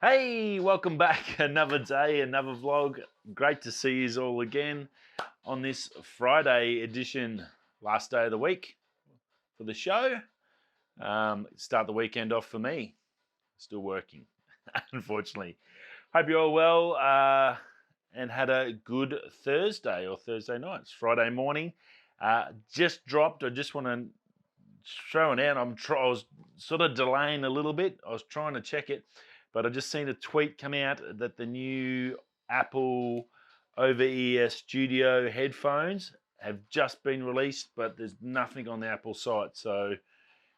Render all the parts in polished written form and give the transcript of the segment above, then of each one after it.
Hey, welcome back. Another day, another vlog. Great to see you all again on this Friday edition, last day of the week for the show. Start the weekend off for me. Still working, unfortunately. Hope you're all well and had a good Thursday or Thursday night. It's Friday morning. Just dropped. I just want to throw it out. I was sort of delaying a little bit. I was trying to check it. But I just seen a tweet come out that the new Apple over-ear studio headphones have just been released, but there's nothing on the Apple site. So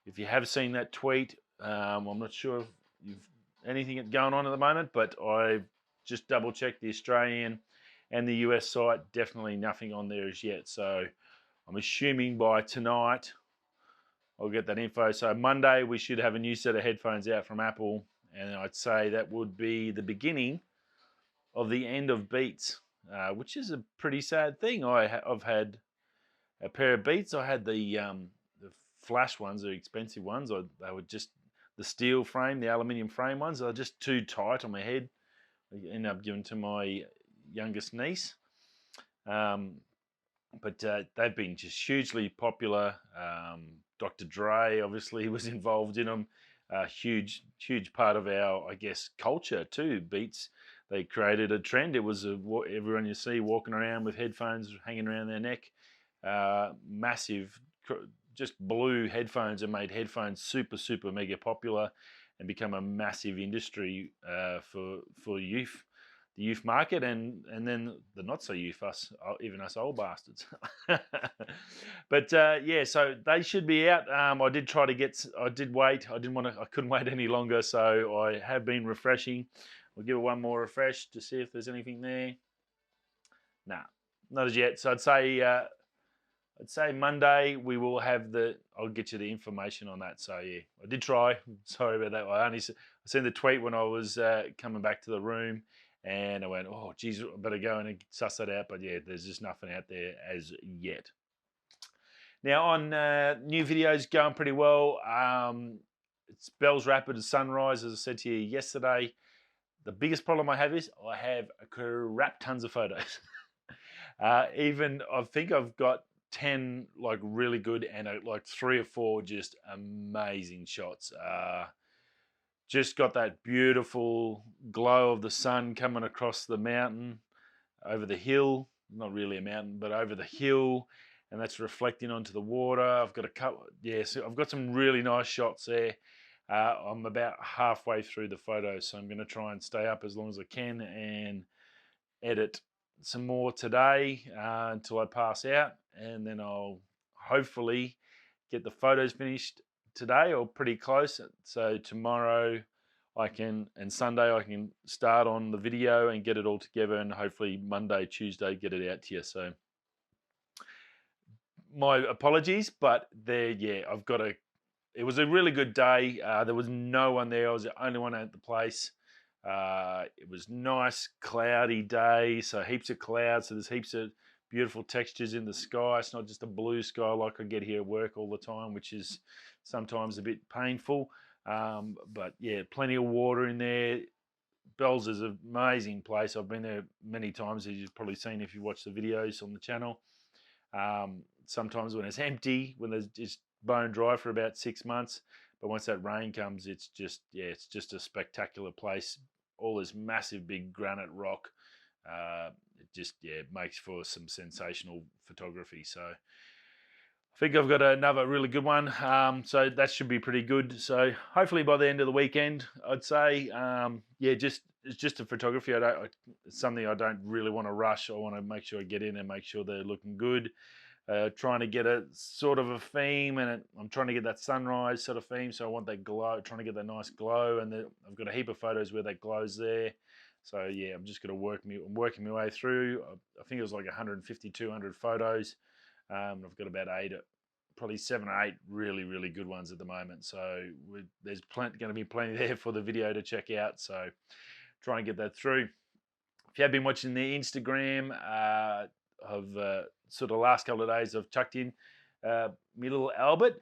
if you have seen that tweet, I'm not sure if you've anything going on at the moment, but I just double-checked the Australian and the US site. Definitely nothing on there as yet. So I'm assuming by tonight I'll get that info. So Monday we should have a new set of headphones out from Apple. And I'd say that would be the beginning of the end of Beats, which is a pretty sad thing. I've had a pair of Beats. I had the flash ones, the expensive ones. They were just the steel frame, the aluminium frame ones. They were just too tight on my head. I ended up giving to my youngest niece. But they've been just hugely popular. Dr. Dre obviously was involved in them. Huge part of our, I guess, culture too. Beats, they created a trend. It was everyone you see walking around with headphones hanging around their neck. Massive, just blew headphones and made headphones super mega popular and become a massive industry for youth. The youth market and then the not so youth, even us old bastards. But yeah, so they should be out. I did wait. I couldn't wait any longer, so I have been refreshing. We'll give it one more refresh to see if there's anything there. Nah, not as yet. So I'd say Monday we will have I'll get you the information on that. So yeah, I did try. Sorry about that. I seen the tweet when I was coming back to the room. And I went, oh, geez, I better go and suss that out. But yeah, there's just nothing out there as yet. Now on new videos going pretty well. It's Bell's Rapid and Sunrise, as I said to you yesterday. The biggest problem I have is I have crap tons of photos. Even I think I've got 10 like really good and like 3 or 4 just amazing shots. Just got that beautiful glow of the sun coming across the mountain, over the hill. Not really a mountain, but over the hill, and that's reflecting onto the water. I've got a couple. Yeah, so I've got some really nice shots there. I'm about halfway through the photos, so I'm going to try and stay up as long as I can and edit some more today until I pass out, and then I'll hopefully get the photos finished today or pretty close. So tomorrow and Sunday I can start on the video and get it all together, and hopefully Monday, Tuesday get it out to you. So my apologies, but it was a really good day. There was no one there. I was the only one at the place. It was nice, cloudy day, so heaps of clouds. So there's heaps of beautiful textures in the sky. It's not just a blue sky like I get here at work all the time, which is sometimes a bit painful. But yeah, plenty of water in there. Bells is an amazing place. I've been there many times, as you've probably seen if you watch the videos on the channel. Sometimes when it's empty, when there's just bone dry for about 6 months, but once that rain comes, it's just a spectacular place. All this massive big granite rock. It makes for some sensational photography. So I think I've got another really good one. So that should be pretty good. So hopefully by the end of the weekend, I'd say, it's just a photography. It's something I don't really want to rush. I want to make sure I get in and make sure they're looking good. Trying to get a sort of a theme, and I'm trying to get that sunrise sort of theme. So I want that glow, trying to get that nice glow, and I've got a heap of photos where that glow's there. So yeah, I'm just going to working my way through. I think it was like 150, 200 photos. I've got about 8, probably 7 or 8 really good ones at the moment. So there's going to be plenty there for the video to check out. So try and get that through. If you have been watching the Instagram, of sort of last couple of days, I've chucked in my little Albert.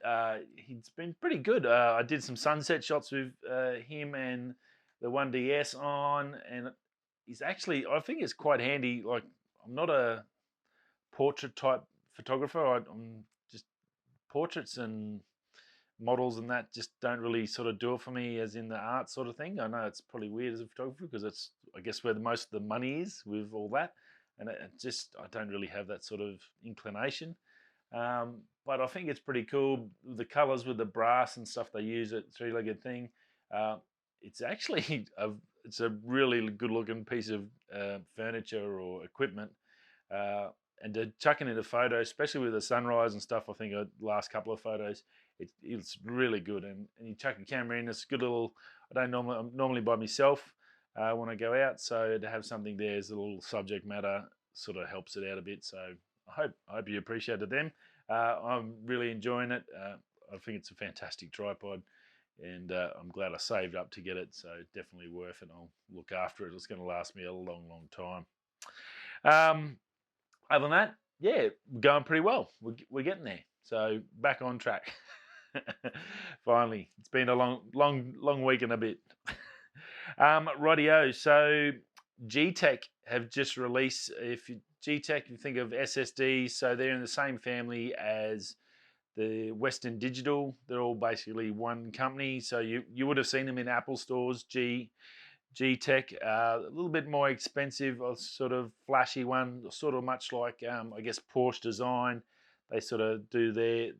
He's been pretty good. I did some sunset shots with him and the 1DS on, and it's actually, I think it's quite handy. Like, I'm not a portrait type photographer. I'm just portraits and models and that just don't really sort of do it for me, as in the art sort of thing. I know it's probably weird as a photographer because it's, I guess, where the most of the money is with all that, and it just, I don't really have that sort of inclination. But I think it's pretty cool. The colors with the brass and stuff they use, it three-legged thing. Uh, it's actually it's a really good looking piece of furniture or equipment. And to chuck it into photos, especially with the sunrise and stuff, I think the last couple of photos, it's really good. And you chuck a camera in, it's a good little. I'm normally by myself when I go out, so to have something there as a little subject matter sort of helps it out a bit. So I hope you appreciated them. I'm really enjoying it. I think it's a fantastic tripod, and I'm glad I saved up to get it. So definitely worth it. I'll look after it. It's going to last me a long, long time. Other than that, yeah, we're going pretty well. We're getting there. So back on track. Finally, it's been a long week and a bit. Rightio. So GTECH have just released. GTECH, you think of SSDs, so they're in the same family as the Western Digital. They're all basically one company. So you would have seen them in Apple stores. GTECH, a little bit more expensive, a sort of flashy one, sort of much like I guess Porsche design. They sort of do they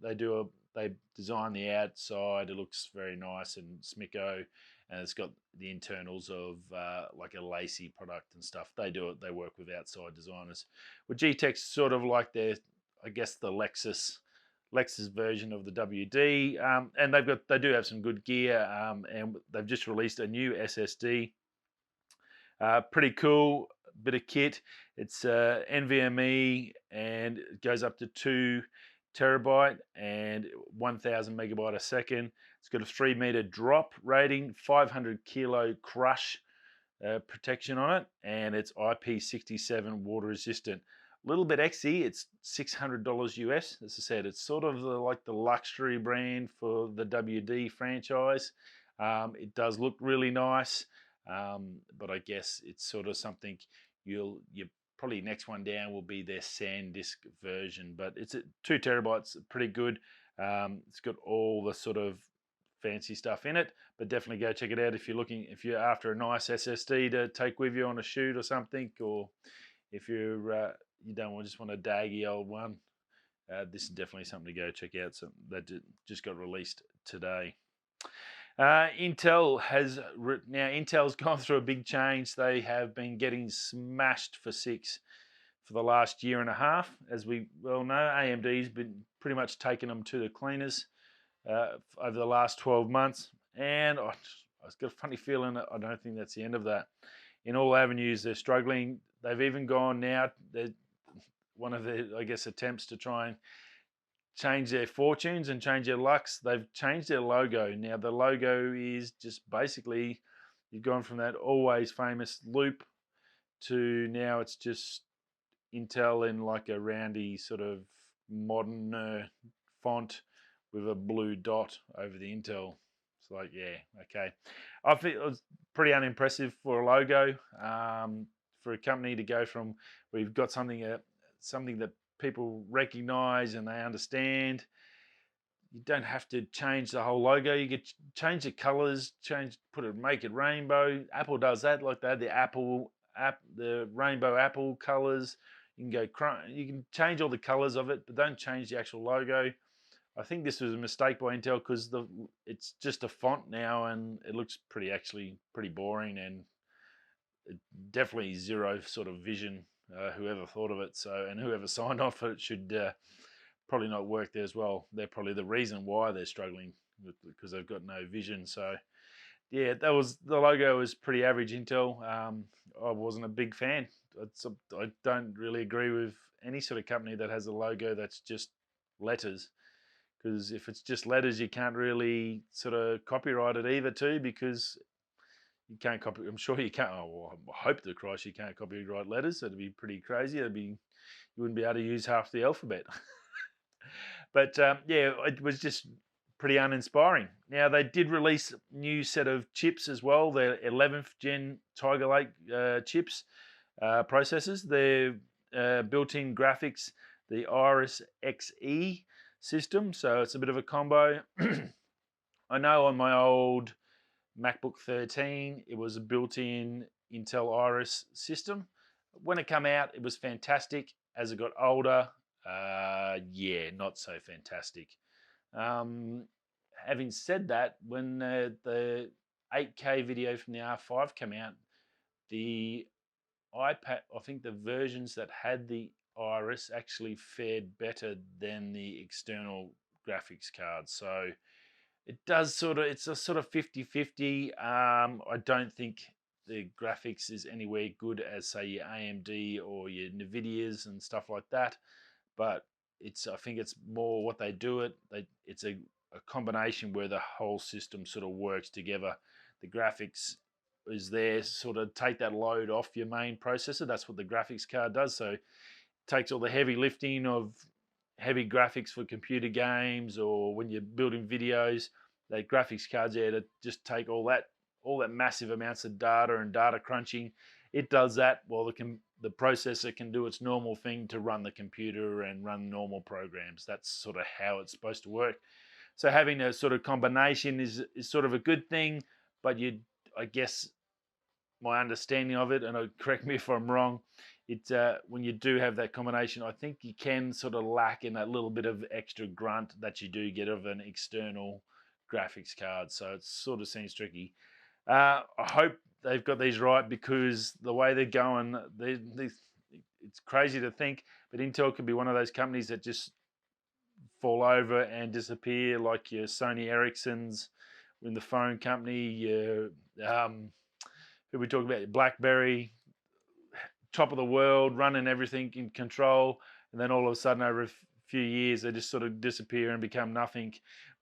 design the outside. It looks very nice and smicko, and it's got the internals of like a lacy product and stuff. They work with outside designers. Well, GTECH's sort of like I guess the Lexus version of the WD, and they do have some good gear, and they've just released a new SSD. Pretty cool bit of kit. It's NVMe, and it goes up to 2 terabyte and 1000 megabyte a second. It's got a 3 meter drop rating, 500 kilo crush protection on it, and it's IP67 water resistant. A little bit XE, it's $600 US. As I said, it's sort of like the luxury brand for the WD franchise. It does look really nice, but I guess it's sort of something you probably next one down will be their SanDisk version. But it's at 2 terabytes, pretty good. It's got all the sort of fancy stuff in it, but definitely go check it out if you're after a nice SSD to take with you on a shoot or something, or if you don't just want a daggy old one. This is definitely something to go check out. So that just got released today. Intel's gone through a big change. They have been getting smashed for 6 for the last year and a half. As we well know, AMD's been pretty much taking them to the cleaners over the last 12 months. And I've got a funny feeling that I don't think that's the end of that. In all avenues, they're struggling. They've even gone now, one of their, I guess, attempts to try and change their fortunes and change their lucks. They've changed their logo. Now the logo is just basically, you've gone from that always famous loop to now it's just Intel in like a roundy sort of modern font with a blue dot over the Intel. It's like, yeah, okay. I think it was pretty unimpressive for a logo, for a company to go from where you've got something that people recognize and they understand. You don't have to change the whole logo. You could change the colors, make it rainbow. Apple does that, like they had the rainbow Apple colors. You can change all the colors of it, but don't change the actual logo. I think this was a mistake by Intel because it's just a font now, and it looks pretty boring, and definitely zero sort of vision. Whoever thought of it, and whoever signed off it should probably not work there as well. They're probably the reason why they're struggling, because they've got no vision. So yeah, the logo was pretty average Intel. I wasn't a big fan. I don't really agree with any sort of company that has a logo that's just letters, because if it's just letters, you can't really sort of copyright it either too, because you can't copy. I'm sure you can't. Oh, well, I hope to Christ you can't copyright letters. That'd be pretty crazy. You wouldn't be able to use half the alphabet. But yeah, it was just pretty uninspiring. Now, they did release a new set of chips as well, their 11th gen Tiger Lake chips, processors. Their built-in graphics, the Iris Xe system, so it's a bit of a combo. I know on my old MacBook 13, it was a built-in Intel Iris system. When it came out, it was fantastic. As it got older, yeah, not so fantastic. Having said that, when the 8K video from the R5 came out, the iPad, I think the versions that had the Iris actually fared better than the external graphics card. So it does sort of, it's a sort of 50-50. I don't think the graphics is anywhere good as, say, your AMD or your Nividias and stuff like that. But I think it's more what they do it's a combination where the whole system sort of works together. The graphics is there, sort of take that load off your main processor. That's what the graphics card does. So it takes all the heavy lifting of heavy graphics for computer games, or when you're building videos, that graphics card's there to just take all that massive amounts of data and data crunching. It does that while the processor can do its normal thing to run the computer and run normal programs. That's sort of how it's supposed to work. So having a sort of combination is sort of a good thing, but I guess my understanding of it, and correct me if I'm wrong, when you do have that combination, I think you can sort of lack in that little bit of extra grunt that you do get of an external graphics card. So it sort of seems tricky. I hope they've got these right, because the way they're going, it's crazy to think, but Intel could be one of those companies that just fall over and disappear, like your Sony Ericssons in the phone company, your who we talk about, BlackBerry, top of the world, running everything in control, and then all of a sudden over a few years they just sort of disappear and become nothing.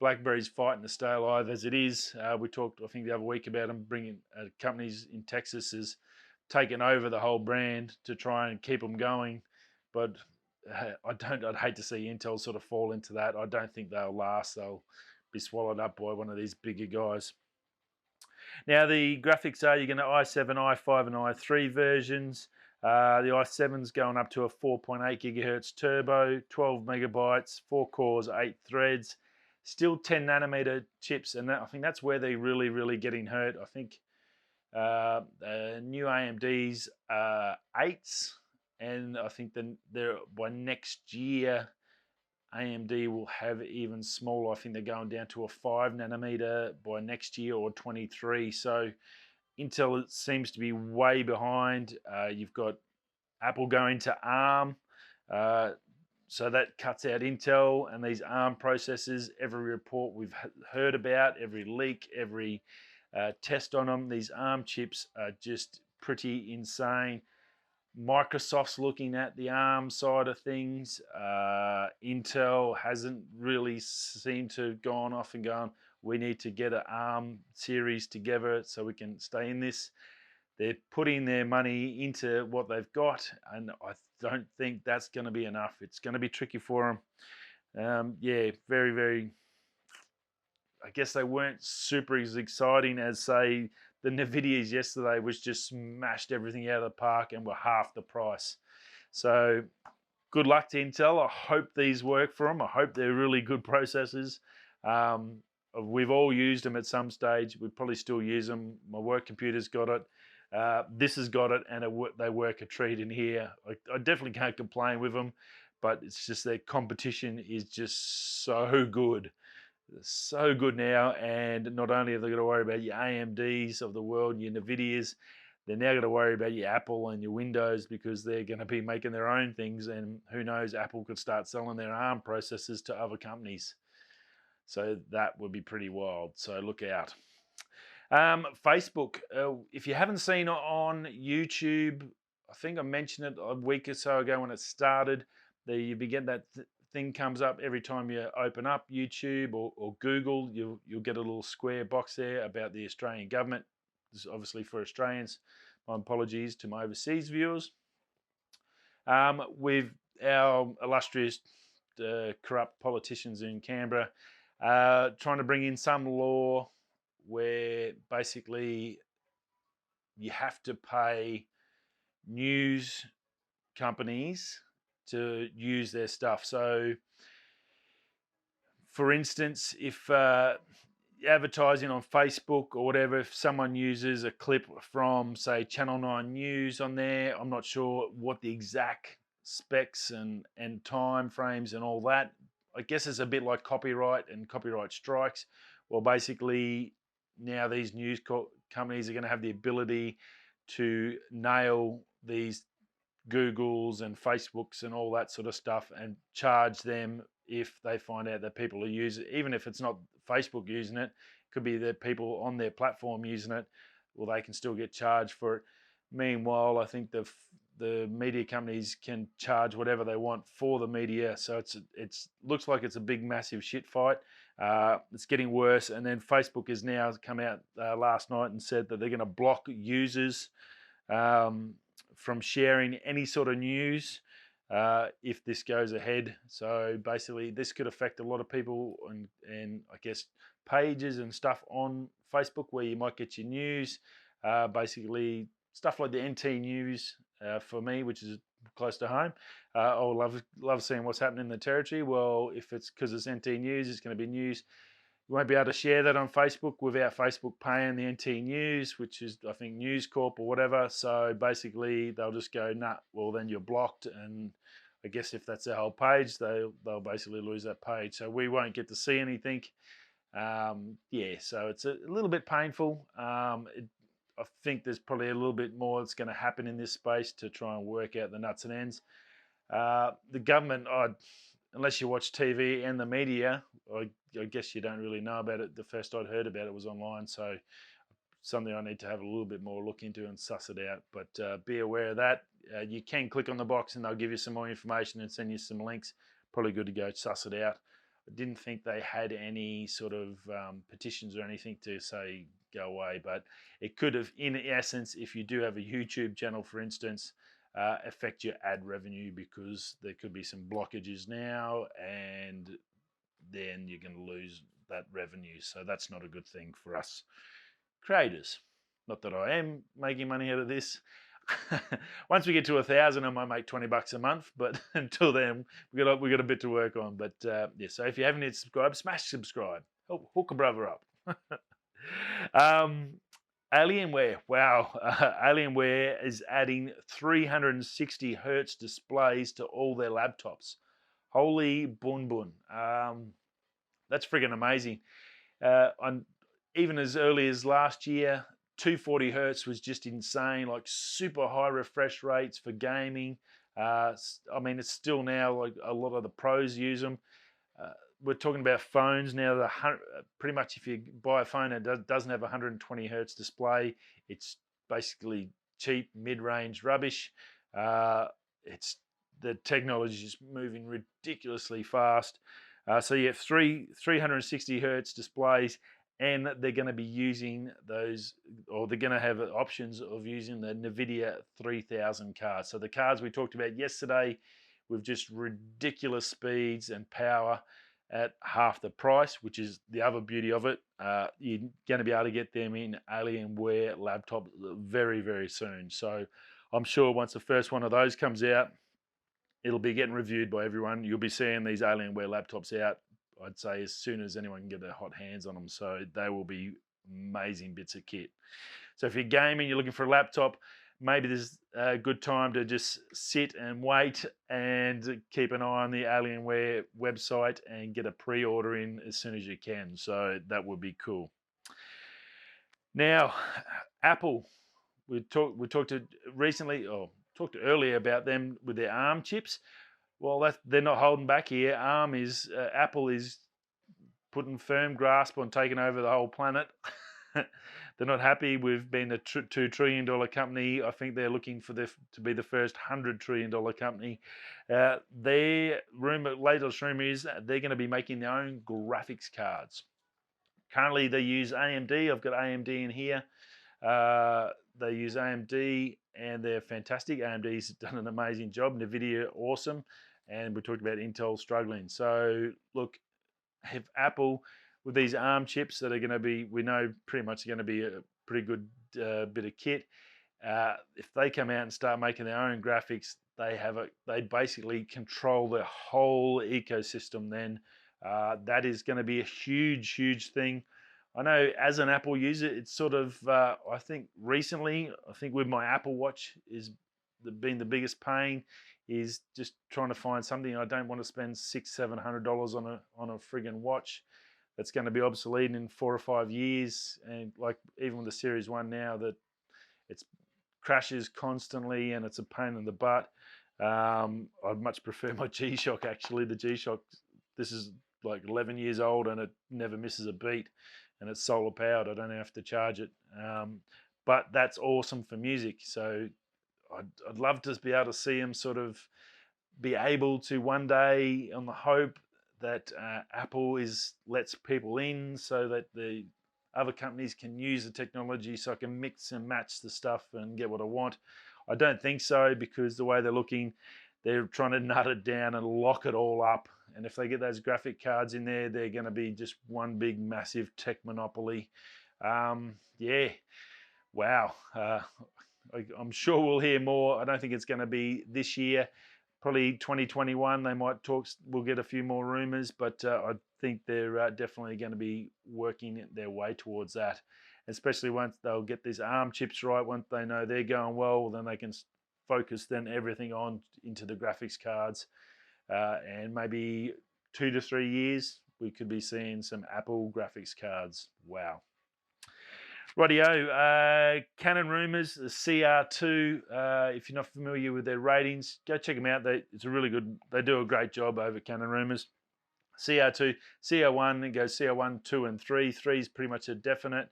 BlackBerry's fighting to stay alive as it is. We talked, I think, the other week about them bringing companies in Texas has taken over the whole brand to try and keep them going, but I'd hate to see Intel sort of fall into that. I don't think they'll last. They'll be swallowed up by one of these bigger guys. Now, the graphics are, you're going to i7, i5 and i3 versions. The i7's going up to a 4.8 gigahertz turbo, 12 megabytes, 4 cores, 8 threads, still 10 nanometer chips, and I think that's where they're really, really getting hurt. I think the new AMD's 8s, and I think they're by next year AMD will have even smaller. I think they're going down to a 5 nanometer by next year, or 23. So Intel seems to be way behind. You've got Apple going to ARM, so that cuts out Intel and these ARM processors. Every report we've heard about, every leak, every test on them, these ARM chips are just pretty insane. Microsoft's looking at the ARM side of things. Intel hasn't really seemed to have gone off and gone, we need to get an ARM series together so we can stay in this. They're putting their money into what they've got, and I don't think that's going to be enough. It's going to be tricky for them. Yeah, very, very, I guess they weren't super as exciting as, say, the Nividias yesterday, which just smashed everything out of the park and were half the price. So good luck to Intel. I hope these work for them. I hope they're really good processors. We've all used them at some stage. We probably still use them. My work computer's got it. This has got it, and they work a treat in here. I definitely can't complain with them, but it's just their competition is just so good. So good now, and not only have they got to worry about your AMDs of the world, your Nividias, they're now going to worry about your Apple and your Windows, because they're going to be making their own things, and who knows, Apple could start selling their ARM processors to other companies. So that would be pretty wild. So look out. Facebook, if you haven't seen it on YouTube, I think I mentioned it a week or so ago when it started. You begin that thing comes up every time you open up YouTube or Google. You'll get a little square box there about the Australian government. This is obviously for Australians. My apologies to my overseas viewers. With our illustrious corrupt politicians in Canberra trying to bring in some law where basically you have to pay news companies to use their stuff. So, for instance, if advertising on Facebook or whatever, if someone uses a clip from, say, Channel 9 News on there, I'm not sure what the exact specs and time frames and all that. I guess it's a bit like copyright and copyright strikes. Well, basically, now these news companies are going to have the ability to nail these Googles and Facebooks and all that sort of stuff and charge them if they find out that people are using it, even if it's not Facebook using it, could be that people on their platform using it. Well, they can still get charged for it. Meanwhile, I think the media companies can charge whatever they want for the media. So it's looks like it's a big, massive shit fight. It's getting worse. And then Facebook has now come out last night and said that they're going to block users from sharing any sort of news if this goes ahead. So basically, this could affect a lot of people and I guess pages and stuff on Facebook where you might get your news. Basically, stuff like the NT News for me, which is close to home. I love seeing what's happening in the territory. Well, if it's because it's NT News, it's going to be news. You won't be able to share that on Facebook without Facebook paying the NT News, which is, I think, News Corp or whatever. So basically, they'll just go, nah, well, then you're blocked. And I guess if that's their whole page, they'll basically lose that page. So we won't get to see anything. Yeah, so it's a little bit painful. I think there's probably a little bit more that's going to happen in this space to try and work out the nuts and ends. The government, unless you watch TV and the media, I guess you don't really know about it. The first I'd heard about it was online, so something I need to have a little bit more look into and suss it out. But be aware of that. You can click on the box and they'll give you some more information and send you some links. Probably good to go suss it out. I didn't think they had any sort of petitions or anything to say go away, but it could have, in essence, if you do have a YouTube channel, for instance, affect your ad revenue because there could be some blockages now and then you're going to lose that revenue. So that's not a good thing for us creators. Not that I am making money out of this. Once we get to 1,000, I might make $20 a month, but until then, we got a bit to work on. But yeah, so if you haven't yet subscribed, smash subscribe. Hook a brother up. Alienware, wow. Alienware is adding 360 hertz displays to all their laptops. Holy bun bun. That's friggin' amazing. Even as early as last year, 240 hertz was just insane, like super high refresh rates for gaming. I mean, it's still now like a lot of the pros use them. We're talking about phones now. Pretty much, if you buy a phone that doesn't have 120 hertz display, it's basically cheap, mid-range rubbish. It's the technology is moving ridiculously fast. So you have 360 hertz displays, and they're going to be using those, or they're going to have options of using the Nividia 3000 cards. So the cards we talked about yesterday with just ridiculous speeds and power at half the price, which is the other beauty of it. You're going to be able to get them in Alienware laptops very, very soon. So I'm sure once the first one of those comes out, it'll be getting reviewed by everyone. You'll be seeing these Alienware laptops out, I'd say, as soon as anyone can get their hot hands on them. So they will be amazing bits of kit. So if you're gaming, you're looking for a laptop, maybe there's a good time to just sit and wait and keep an eye on the Alienware website and get a pre-order in as soon as you can. So that would be cool. Now, Apple, we talked earlier about them with their ARM chips. Well, they're not holding back here. Apple is putting firm grasp on taking over the whole planet. They're not happy with being a $2 trillion company. I think they're looking for to be the first $100 trillion company. Their latest rumor is they're going to be making their own graphics cards. Currently, they use AMD. I've got AMD in here. They use AMD, and they're fantastic. AMD's done an amazing job. Nividia, awesome. And we talked about Intel struggling. So, look, if Apple, with these ARM chips that are going to be, we know pretty much going to be a pretty good bit of kit, if they come out and start making their own graphics, they basically control the whole ecosystem. Then that is going to be a huge thing. I know as an Apple user, it's sort of I think with my Apple Watch is been the biggest pain is just trying to find something. I don't want to spend $600-700 on a friggin' watch that's going to be obsolete in 4 or 5 years. And like even with the Series 1 now, that it crashes constantly and it's a pain in the butt. I'd much prefer my G-Shock actually. The G-Shock, this is like 11 years old and it never misses a beat, and it's solar powered. I don't have to charge it. But that's awesome for music. So I'd love to be able to see them sort of be able to one day, on the hope that Apple lets people in so that the other companies can use the technology, so I can mix and match the stuff and get what I want. I don't think so, because the way they're looking, they're trying to nut it down and lock it all up. And if they get those graphic cards in there, they're going to be just one big massive tech monopoly. Yeah, wow. I'm sure we'll hear more. I don't think it's going to be this year. Probably 2021, they might talk. We'll get a few more rumors, but I think they're definitely going to be working their way towards that. Especially once they'll get these ARM chips right, once they know they're going well, then they can focus then everything on into the graphics cards. And maybe 2 to 3 years, we could be seeing some Apple graphics cards. Wow. Rightio, Canon rumors, the CR2. If you're not familiar with their ratings, go check them out. It's a really good. They do a great job over Canon rumors. CR2, CR1, it goes CR1, 2, and 3. 3 is pretty much a definite.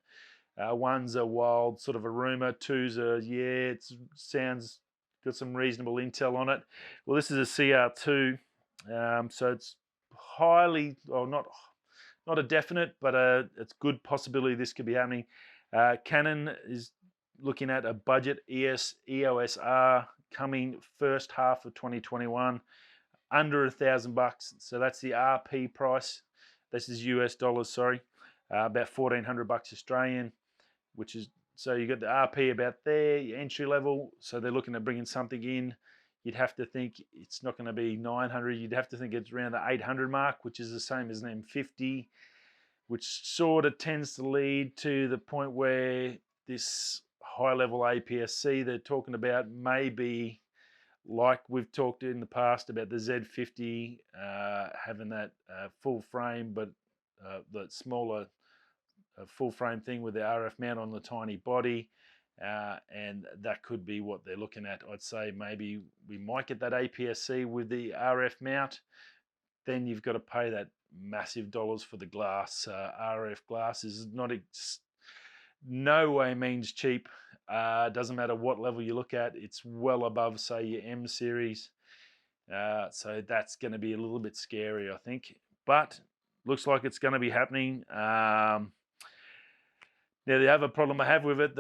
1's a wild sort of a rumor. 2's it sounds got some reasonable intel on it. Well, this is a CR2, so it's highly, or not a definite, but it's good possibility this could be happening. Canon is looking at a budget EOS R coming first half of 2021, under $1,000. So that's the RP price. This is US dollars, sorry. About $1,400 Australian, which is, so you got the RP about there, your entry level. So they're looking at bringing something in. You'd have to think it's not going to be 900. You'd have to think it's around the 800 mark, which is the same as an M50, which sort of tends to lead to the point where this high-level APS-C they're talking about may be like we've talked in the past about the Z50 having that full frame, but the smaller full frame thing with the RF mount on the tiny body, and that could be what they're looking at. I'd say maybe we might get that APS-C with the RF mount. Then you've got to pay that massive dollars for the glass. RF glass is no way means cheap. Doesn't matter what level you look at, it's well above, say, your M series. So that's going to be a little bit scary, I think. But looks like it's going to be happening. Now, the other problem I have with it,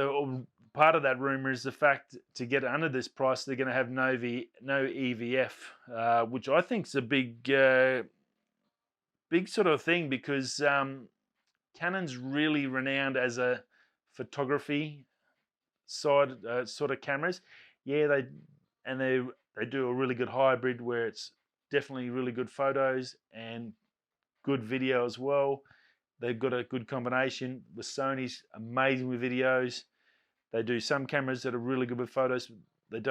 part of that rumor is the fact to get under this price, they're going to have no EVF, which I think is a big sort of thing, because Canon's really renowned as a photography side sort of cameras. Yeah, they do a really good hybrid where it's definitely really good photos and good video as well. They've got a good combination. With Sony's amazing with videos. They do some cameras that are really good with photos. They're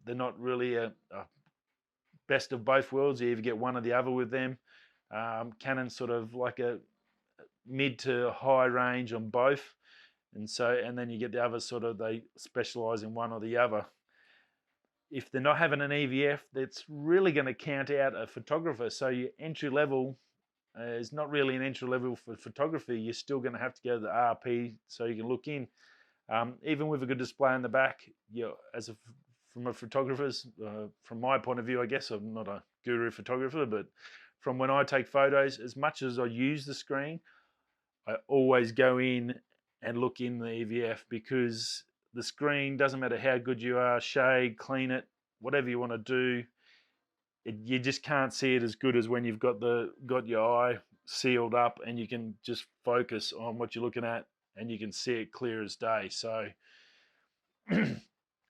not really a best of both worlds. You either get one or the other with them. Canon's sort of like a mid to high range on both, and then you get the other sort of, they specialize in one or the other. If they're not having an EVF, that's really going to count out a photographer. So your entry level is not really an entry level for photography. You're still going to have to go to the RP so you can look in. Even with a good display in the back, from a photographer's, from my point of view, I guess I'm not a guru photographer, but from when I take photos, as much as I use the screen, I always go in and look in the EVF, because the screen, doesn't matter how good you are, shade, clean it, whatever you want to do, you just can't see it as good as when you've got your eye sealed up, and you can just focus on what you're looking at, and you can see it clear as day. So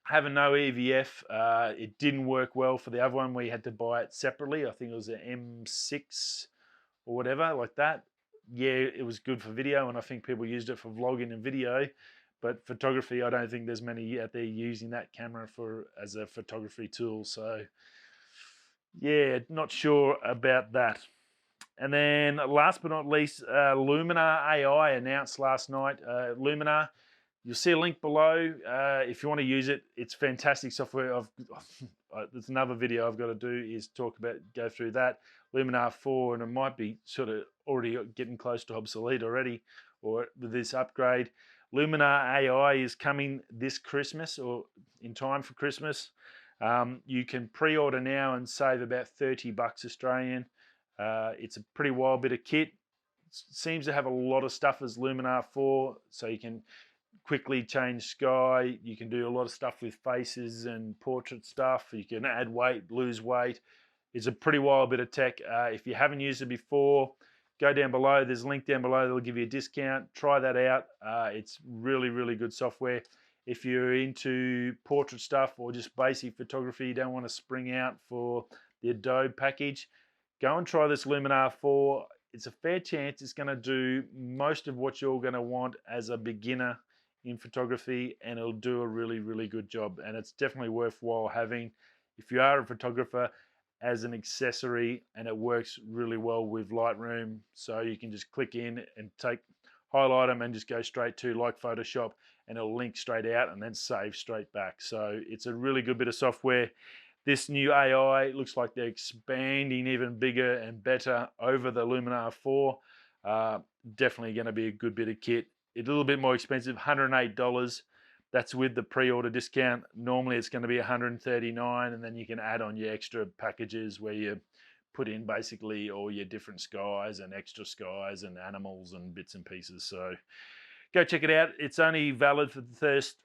having no EVF, it didn't work well for the other one. We had to buy it separately. I think it was an M6 or whatever like that. Yeah, it was good for video, and I think people used it for vlogging and video. But photography, I don't think there's many out there using that camera as a photography tool. So yeah, not sure about that. And then last but not least, Luminar AI announced last night. Luminar, you'll see a link below if you want to use it. It's fantastic software. There's another video I've got to do is go through that. Luminar 4, and it might be sort of already getting close to obsolete already, or with this upgrade. Luminar AI is coming this Christmas, or in time for Christmas. You can pre-order now and save about $30 Australian. It's a pretty wild bit of kit. Seems to have a lot of stuff as Luminar 4, so you can quickly change sky. You can do a lot of stuff with faces and portrait stuff. You can add weight, lose weight. It's a pretty wild bit of tech. If you haven't used it before, go down below. There's a link down below that'll give you a discount. Try that out. It's really, really good software. If you're into portrait stuff or just basic photography, you don't want to spring out for the Adobe package, go and try this Luminar 4. It's a fair chance it's going to do most of what you're going to want as a beginner in photography, and it'll do a really, really good job. And it's definitely worthwhile having if you are a photographer as an accessory, and it works really well with Lightroom. So you can just click in and highlight them and just go straight to like Photoshop, and it'll link straight out and then save straight back. So it's a really good bit of software. This new AI looks like they're expanding even bigger and better over the Luminar 4. Definitely going to be a good bit of kit. It's a little bit more expensive, $108. That's with the pre-order discount. Normally it's going to be $139, and then you can add on your extra packages where you put in basically all your different skies and extra skies and animals and bits and pieces. So go check it out. It's only valid for the first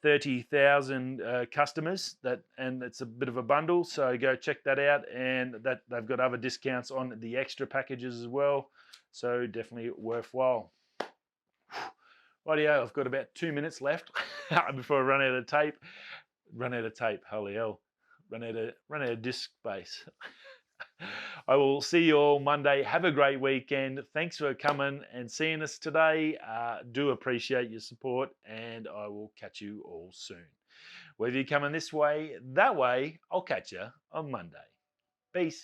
30,000 customers, and it's a bit of a bundle, so go check that out. And that they've got other discounts on the extra packages as well, so definitely worthwhile. Rightio, I've got about 2 minutes left before I run out of tape. Holy hell. Run out of disk space. I will see you all Monday. Have a great weekend. Thanks for coming and seeing us today. Do appreciate your support, and I will catch you all soon. Whether you're coming this way, that way, I'll catch you on Monday. Peace.